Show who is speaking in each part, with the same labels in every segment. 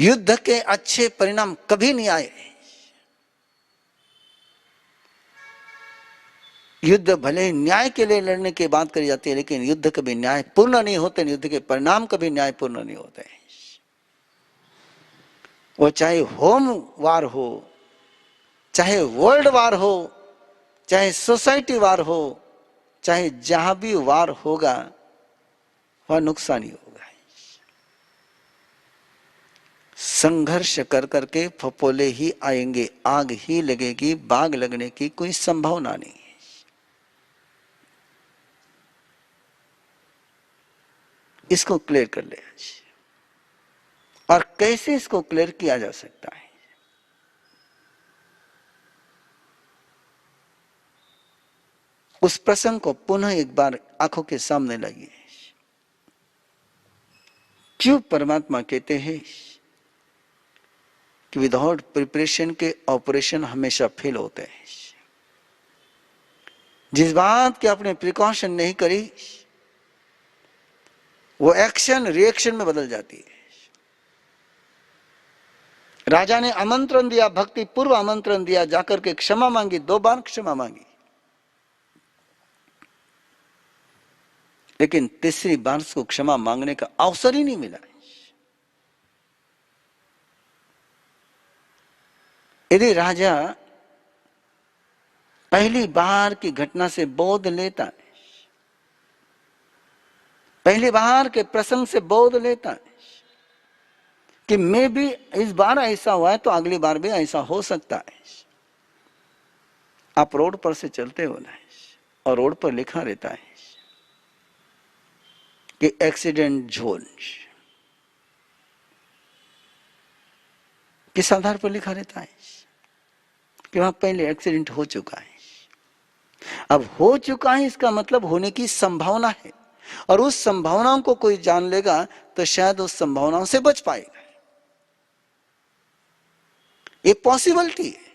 Speaker 1: युद्ध के अच्छे परिणाम कभी नहीं आए। युद्ध भले न्याय के लिए लड़ने की बात करी जाती है, लेकिन युद्ध कभी न्याय पूर्ण नहीं होते, युद्ध के परिणाम कभी न्याय पूर्ण नहीं होते। वो चाहे होम वार हो, चाहे वर्ल्ड वार हो, चाहे सोसाइटी वार हो, चाहे जहां भी वार होगा वह नुकसान ही होगा। संघर्ष कर करके फपोले ही आएंगे, आग ही लगेगी, बाग लगने की कोई संभावना नहीं है। इसको क्लियर कर ले। और कैसे इसको क्लियर किया जा सकता है? उस प्रसंग को पुनः एक बार आंखों के सामने लाइए। क्यों परमात्मा कहते हैं कि विदाउट प्रिपरेशन के ऑपरेशन हमेशा फेल होते हैं? जिस बात की आपने प्रिकॉशन नहीं करी वो एक्शन रिएक्शन में बदल जाती है। राजा ने आमंत्रण दिया, भक्ति पूर्व आमंत्रण दिया, जाकर के क्षमा मांगी, 2 बार क्षमा मांगी, लेकिन तीसरी बार उसको क्षमा मांगने का अवसर ही नहीं मिला। यदि राजा पहली बार की घटना से बोध लेता है, पहली बार के प्रसंग से बोध लेता है कि मैं भी इस बार ऐसा हुआ है तो अगली बार भी ऐसा हो सकता है। आप रोड पर से चलते हो ना, और रोड पर लिखा रहता है कि एक्सीडेंट जोन, किस आधार पर लिखा रहता है कि वहां पहले एक्सीडेंट हो चुका है। अब हो चुका है इसका मतलब होने की संभावना है, और उस संभावनाओं को कोई जान लेगा तो शायद उस संभावनाओं से बच पाएगा। ये पॉसिबिलिटी है।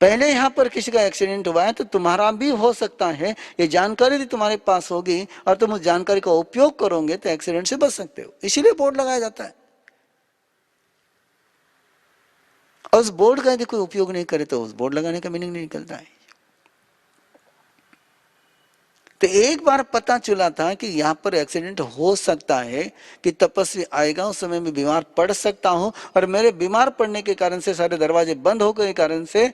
Speaker 1: पहले यहां पर किसी का एक्सीडेंट हुआ है तो तुम्हारा भी हो सकता है। ये जानकारी भी तुम्हारे पास होगी और तुम उस जानकारी का उपयोग करोगे तो एक्सीडेंट से बच सकते हो। इसीलिए बोर्ड लगाया जाता है। और उस बोर्ड का यदि कोई उपयोग नहीं करे तो उस बोर्ड लगाने का मीनिंग नहीं निकलता है। तो एक बार पता चला था कि यहां पर एक्सीडेंट हो सकता है कि तपस्वी आएगा, उस समय में बीमार पड़ सकता हूं, और मेरे बीमार पड़ने के कारण से सारे दरवाजे बंद हो गए कारण से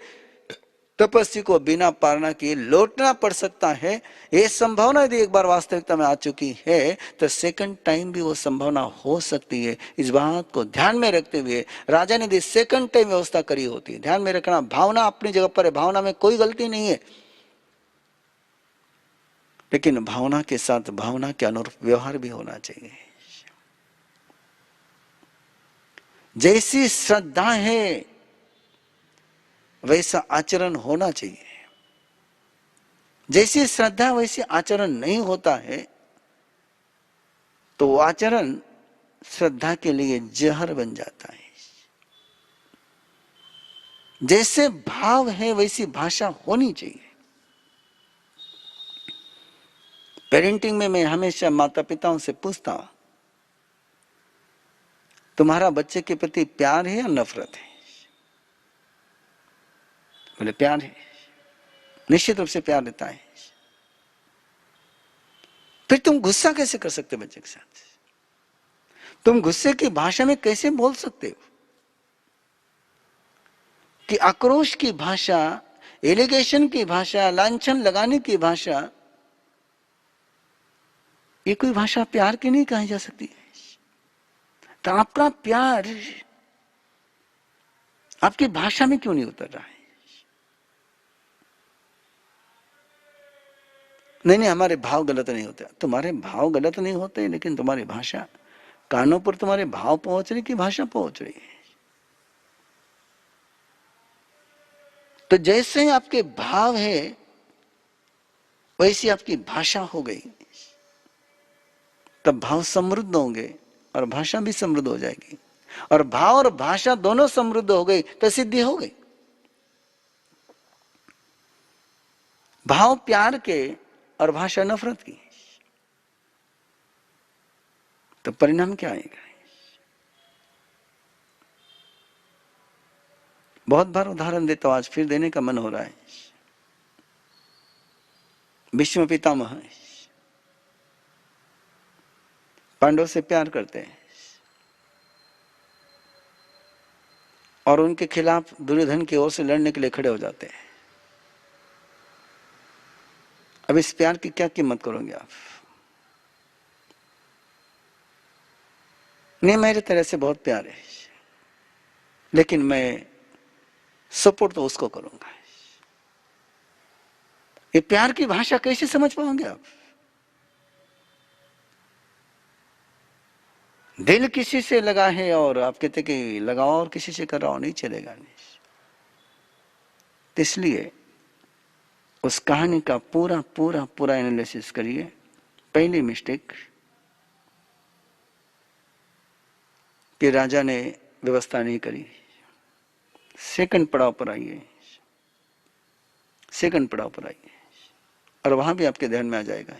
Speaker 1: तपस्वी को बिना पारणा किए लौटना पड़ सकता है। ये संभावना यदि एक बार वास्तविकता में आ चुकी है तो सेकंड टाइम भी वो संभावना हो सकती है। इस बात को ध्यान में रखते हुए राजा ने यदि सेकंड टाइम व्यवस्था करी होती, ध्यान में रखना, भावना अपनी जगह पर है, भावना में कोई गलती नहीं है, लेकिन भावना के साथ भावना के अनुरूप व्यवहार भी होना चाहिए। जैसी श्रद्धा है वैसा आचरण होना चाहिए। जैसी श्रद्धा वैसे आचरण नहीं होता है तो आचरण श्रद्धा के लिए जहर बन जाता है। जैसे भाव है वैसी भाषा होनी चाहिए। पेरेंटिंग में मैं हमेशा माता पिताओं से पूछता हूं, तुम्हारा बच्चे के प्रति प्यार है या नफरत है? बोले प्यार है। निश्चित रूप से प्यार रहता है। फिर तुम गुस्सा कैसे कर सकते हो बच्चे के साथ? तुम गुस्से की भाषा में कैसे बोल सकते हो? कि आक्रोश की भाषा, एलिगेशन की भाषा, लांछन लगाने की भाषा, ये कोई भाषा प्यार की नहीं कही जा सकती। तो आपका प्यार आपकी भाषा में क्यों नहीं उतर रहा है? नहीं नहीं, हमारे भाव गलत नहीं होते। तुम्हारे भाव गलत नहीं होते, लेकिन तुम्हारी भाषा, कानों पर तुम्हारे भाव पहुंच रही कि भाषा पहुंच रही है? तो जैसे आपके भाव है वैसी आपकी भाषा हो गई, तब भाव समृद्ध होंगे और भाषा भी समृद्ध हो जाएगी। और भाव और भाषा दोनों समृद्ध हो गई तो सिद्धि हो गई। भाव प्यार के और भाषा नफरत की, तो परिणाम क्या आएगा? बहुत बार उदाहरण देता हूं, आज फिर देने का मन हो रहा है। भीष्म पितामह पांडव से प्यार करते हैं और उनके खिलाफ दुर्योधन की ओर से लड़ने के लिए खड़े हो जाते हैं। अब इस प्यार की क्या कीमत करोगे आप? नहीं, मेरे तरह से बहुत प्यार है, लेकिन मैं सपोर्ट तो उसको करूंगा। ये प्यार की भाषा कैसे समझ पाओगे आप? दिल किसी से लगा है और आप कहते कि लगाओ और किसी से कराओ, नहीं चलेगा। नहीं, तो इसलिए उस कहानी का पूरा पूरा पूरा एनालिसिस करिए। पहली मिस्टेक कि राजा ने व्यवस्था नहीं करी। सेकंड पड़ाव पर आइए, सेकंड पड़ाव पर आइए और वहां भी आपके ध्यान में आ जाएगा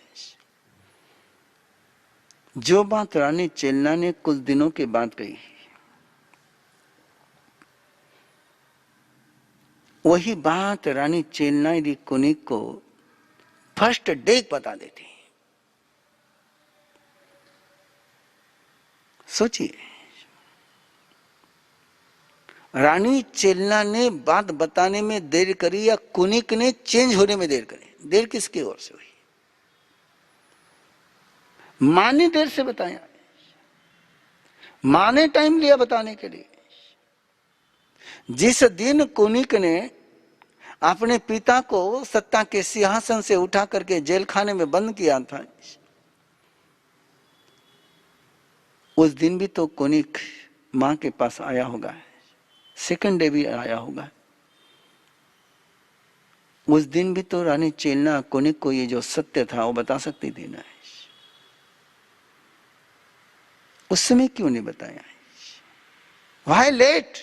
Speaker 1: जो बात रानी चेलना ने कुछ दिनों के बाद कही, वही बात रानी चेलना यदि कुनिक को फर्स्ट डे बता देती। सोचिए, रानी चेलना ने बात बताने में देर करी या कुनिक ने चेंज होने में देर करी? देर किसकी ओर से हुई? मां ने देर से बताया, मां ने टाइम लिया बताने के लिए। जिस दिन कुनिक ने अपने पिता को सत्ता के सिंहासन से उठा करके जेल खाने में बंद किया था, उस दिन भी तो कुनिक मां के पास आया होगा, सेकंड डे भी आया होगा। उस दिन भी तो रानी चेलना कुनिक को ये जो सत्य था वो बता सकती थी ना। उस समय क्यों नहीं बताया? Why late?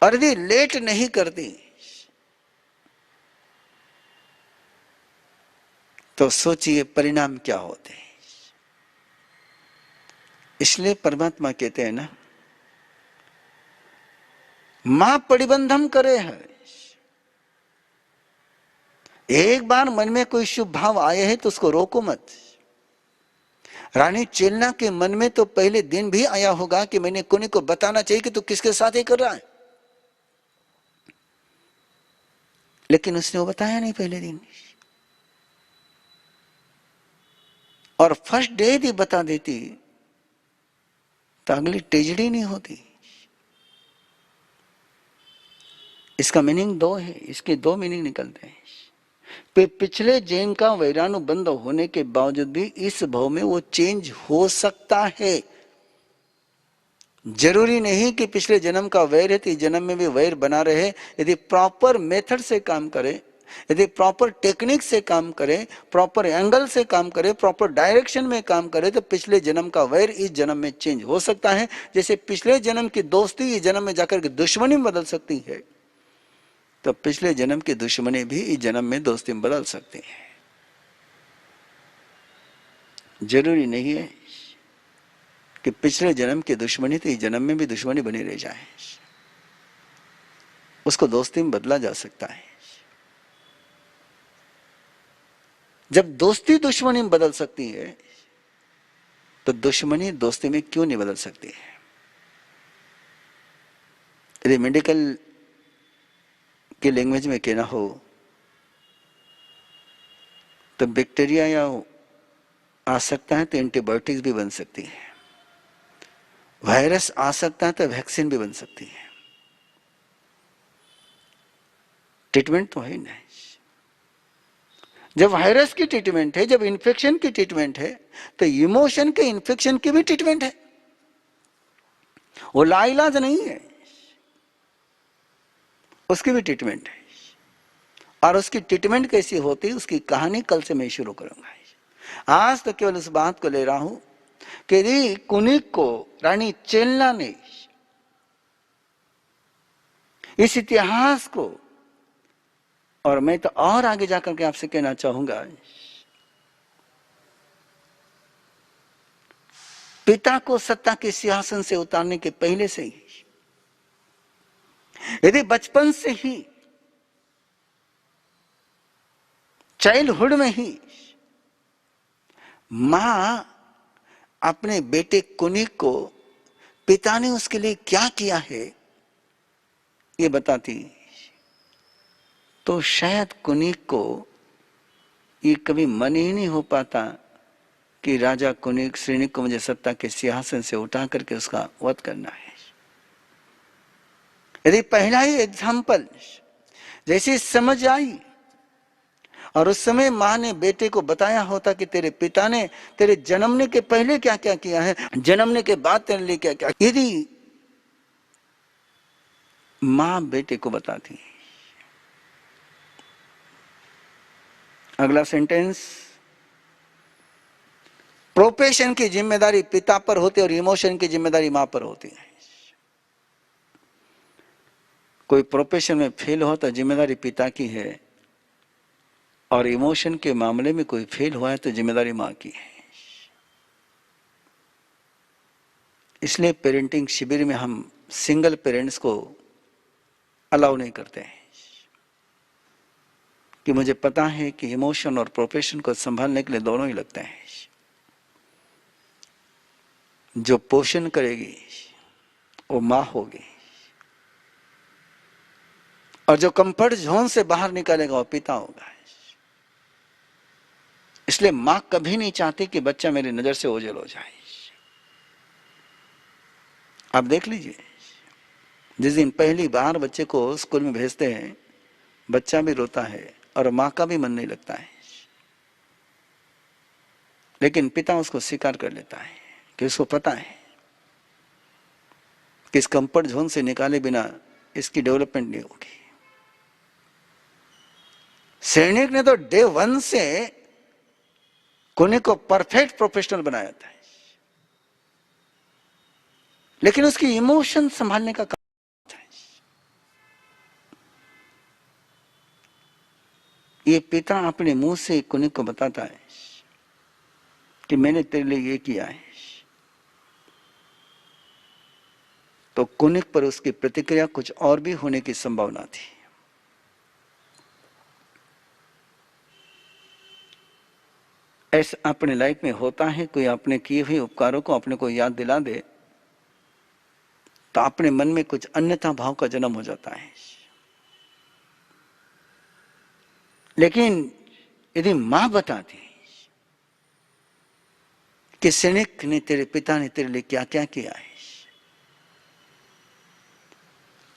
Speaker 1: और यदि लेट नहीं करती तो सोचिए परिणाम क्या होते हैं। इसलिए परमात्मा कहते हैं ना, मां परिबंधम करे है। एक बार मन में कोई शुभ भाव आए है तो उसको रोको मत। रानी चेलना के मन में तो पहले दिन भी आया होगा कि मैंने कुनिक को बताना चाहिए कि तू किसके साथ ही कर रहा है, लेकिन उसने वो बताया नहीं पहले दिन। और फर्स्ट डे भी बता देती तो अगली ट्रेजेडी नहीं होती। इसका मीनिंग दो है, इसके दो मीनिंग निकलते हैं। पिछले जन्म का वैरानुबंध होने के बावजूद भी इस भाव में वो चेंज हो सकता है। जरूरी नहीं कि पिछले जन्म का वैर है तो जन्म में भी वैर बना रहे। यदि प्रॉपर मेथड से काम करे, यदि प्रॉपर टेक्निक से काम करे, प्रॉपर एंगल से काम करे, प्रॉपर डायरेक्शन में काम करे तो पिछले जन्म का वैर इस जन्म में चेंज हो सकता है। जैसे पिछले जन्म की दोस्ती इस जन्म में जाकर के दुश्मनी में बदल सकती है, तो पिछले जन्म की दुश्मनी भी इस जन्म में दोस्ती में बदल सकती है। जरूरी नहीं है कि पिछले जन्म की दुश्मनी तो इस जन्म में भी दुश्मनी बनी रह जाए, उसको दोस्ती में बदला जा सकता है। जब दोस्ती दुश्मनी में बदल सकती है तो दुश्मनी दोस्ती में क्यों नहीं बदल सकती है? यदि मेडिकल की लैंग्वेज में कहना हो तो बैक्टीरिया या आ सकता है तो एंटीबायोटिक्स भी बन सकती है, वायरस आ सकता है तो वैक्सीन भी बन सकती है। ट्रीटमेंट तो है नहीं। जब वायरस की ट्रीटमेंट है, जब इन्फेक्शन की ट्रीटमेंट है, तो इमोशन के इन्फेक्शन की भी ट्रीटमेंट है। वो लाइलाज नहीं है, उसकी भी ट्रीटमेंट है। और उसकी ट्रीटमेंट कैसी होती है उसकी कहानी कल से मैं शुरू करूंगा। आज तो केवल उस बात को ले रहा हूं कि कुनिक को रानी चेलना ने इस इतिहास को, और मैं तो और आगे जाकर के आपसे कहना चाहूंगा, पिता को सत्ता के सिंहासन से उतारने के पहले से ही, यदि बचपन से ही, चाइल्डहुड में ही मां अपने बेटे कुनिक को पिता ने उसके लिए क्या किया है ये बताती, तो शायद कुनिक को ये कभी मन ही नहीं हो पाता कि राजा कुनिक श्रेणिक को मुझे सत्ता के सिंहासन से उठा करके उसका वध करना है। यदि पहला ही एग्जाम्पल जैसे समझ आई और उस समय मां ने बेटे को बताया होता कि तेरे पिता ने तेरे जन्मने के पहले क्या क्या किया है, जन्मने के बाद तेरे लिए क्या क्या, यदि मां बेटे को बताती। अगला सेंटेंस, प्रोफेशन की जिम्मेदारी पिता पर होती है और इमोशन की जिम्मेदारी मां पर होती है। कोई प्रोफेशन में फेल हो तो जिम्मेदारी पिता की है, और इमोशन के मामले में कोई फेल हुआ है तो जिम्मेदारी मां की है। इसलिए पेरेंटिंग शिविर में हम सिंगल पेरेंट्स को अलाउ नहीं करते हैं, कि मुझे पता है कि इमोशन और प्रोफेशन को संभालने के लिए दोनों ही लगते हैं। जो पोषण करेगी वो मां होगी, और जो कंफर्ट जोन से बाहर निकालेगा वो पिता होगा। इसलिए मां कभी नहीं चाहती कि बच्चा मेरी नजर से ओझल हो जाए। आप देख लीजिए, जिस दिन पहली बार बच्चे को स्कूल में भेजते हैं, बच्चा भी रोता है और मां का भी मन नहीं लगता है, लेकिन पिता उसको स्वीकार कर लेता है कि उसको पता है कि इस कंफर्ट जोन से निकाले बिना इसकी डेवलपमेंट नहीं होगी। सैनिक ने तो डे 1 से कुनिक को परफेक्ट प्रोफेशनल बनाया था, लेकिन उसकी इमोशन संभालने का काम था। ये पिता अपने मुंह से कुनिक को बताता है कि मैंने तेरे लिए ये किया है, तो कुनिक पर उसकी प्रतिक्रिया कुछ और भी होने की संभावना थी। ऐसा अपने लाइफ में होता है, कोई अपने किए हुए उपकारों को अपने को याद दिला दे तो अपने मन में कुछ अन्यथा भाव का जन्म हो जाता है। लेकिन यदि मां बताती कि सैनिक ने, तेरे पिता ने तेरे लिए क्या क्या किया है,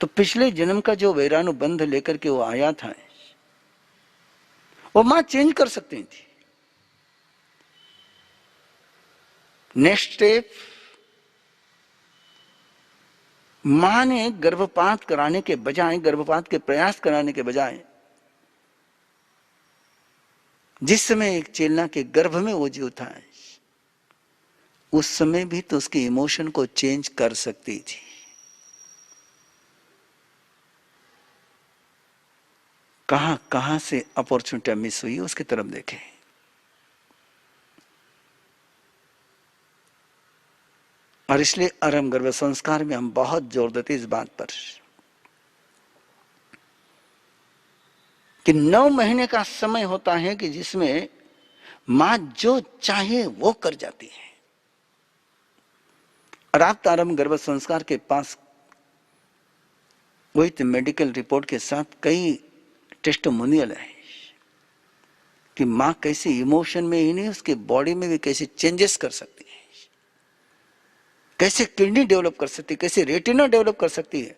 Speaker 1: तो पिछले जन्म का जो वैरानुबंध लेकर के वो आया था वो मां चेंज कर सकती थी। नेक्स्ट स्टेप, मां ने गर्भपात कराने के बजाय, गर्भपात के प्रयास कराने के बजाय, जिस समय एक चेलना के गर्भ में वो जीव था, उस समय भी तो उसके इमोशन को चेंज कर सकती थी। कहां कहां से अपॉर्चुनिटी मिस हुई उसकी तरफ देखें। और इसलिए आरंभ गर्भ संस्कार में हम बहुत जोर देते इस बात पर कि 9 महीने का समय होता है कि जिसमें मां जो चाहे वो कर जाती है। और आप आरंभ गर्भ संस्कार के पास विथ मेडिकल रिपोर्ट के साथ कई टेस्टिमोनियल है कि मां कैसे इमोशन में ही नहीं, उसके बॉडी में भी कैसे चेंजेस कर सकती है, कैसे किडनी डेवलप कर सकती है, कैसे रेटिना डेवलप कर सकती है,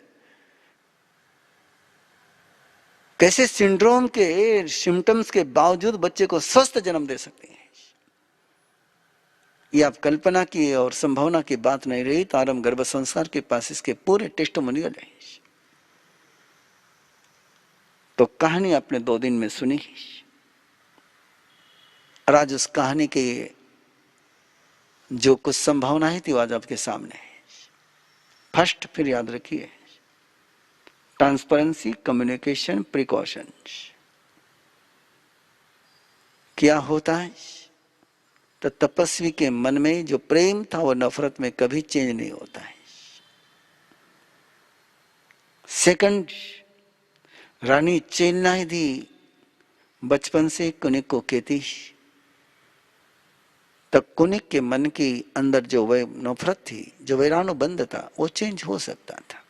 Speaker 1: कैसे सिंड्रोम के सिम्टम्स के बावजूद बच्चे को स्वस्थ जन्म दे सकती है। ये आप कल्पना की और संभावना की बात नहीं रही, तो आरंभ गर्भ संस्कार के पास इसके पूरे टेस्टिमोनियल है। तो कहानी आपने 2 दिन में सुनी, और आज उस कहानी के जो कुछ संभावनाएं थी आज आपके सामने है। फर्स्ट, फिर याद रखिए, ट्रांसपेरेंसी, कम्युनिकेशन, प्रिकॉशंस। क्या होता है तो तपस्वी के मन में जो प्रेम था वो नफरत में कभी चेंज नहीं होता है। सेकंड, रानी चेन्नाई बचपन से कुनिक को कहती, तब कुनिक के मन के अंदर जो वह नफरत थी, जो वैरानुबंध था, वो चेंज हो सकता था।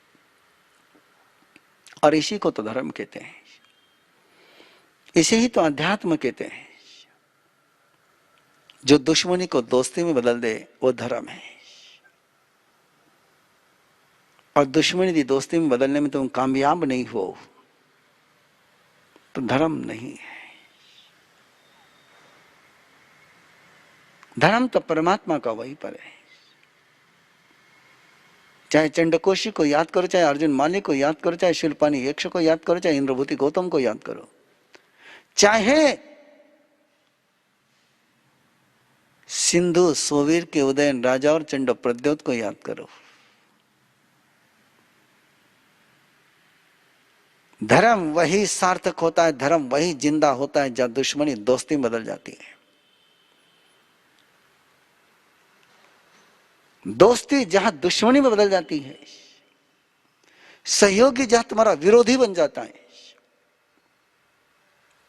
Speaker 1: और इसी को तो धर्म कहते हैं, इसे ही तो अध्यात्म कहते हैं। जो दुश्मनी को दोस्ती में बदल दे वो धर्म है। और दुश्मनी की दोस्ती में बदलने में तुम कामयाब नहीं हो तो धर्म नहीं है। धर्म तो परमात्मा का वही पर है। चाहे चंडकोशी को याद करो, चाहे अर्जुन माली को याद करो, चाहे शिल्पानी यक्ष को याद करो, चाहे इंद्रभूति गौतम को याद करो, चाहे सिंधु सोवीर के उदयन राजा और चंड प्रद्योत को याद करो। धर्म वही सार्थक होता है, धर्म वही जिंदा होता है जहां दुश्मनी दोस्ती बदल जाती है। दोस्ती जहां दुश्मनी में बदल जाती है, सहयोगी जहां तुम्हारा विरोधी बन जाता है,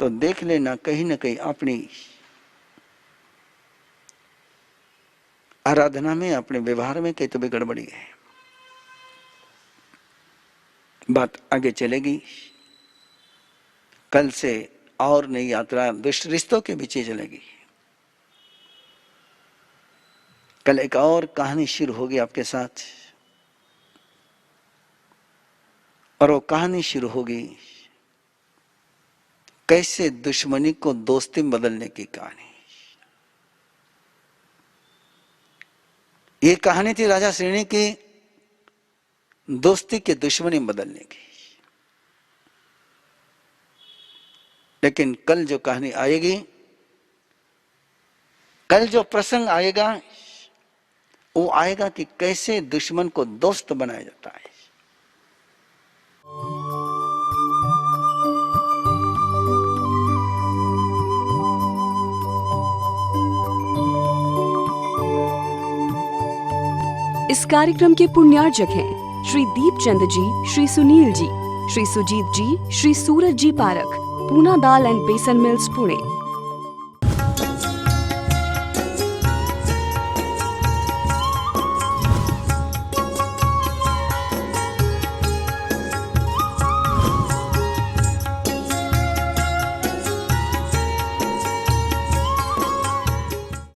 Speaker 1: तो देख लेना कहीं ना कहीं अपनी आराधना में, अपने व्यवहार में कहीं तो भी गड़बड़ी है। बात आगे चलेगी। कल से और नई यात्रा दुष्ट रिश्तों के पीछे चलेगी। कल एक और कहानी शुरू होगी आपके साथ, और वो कहानी शुरू होगी कैसे दुश्मनी को दोस्ती में बदलने की कहानी। ये कहानी थी राजा श्रेणी की दोस्ती के दुश्मनी में बदलने की। लेकिन कल जो कहानी आएगी, कल जो प्रसंग आएगा, वो आएगा कि कैसे दुश्मन को दोस्त बनाया जाता है।
Speaker 2: इस कार्यक्रम के पुण्यार्जक हैं श्री दीपचंद जी, श्री सुनील जी, श्री सुजीत जी, श्री सूरज जी पारख, पूना दाल एंड बेसन मिल्स पुणे।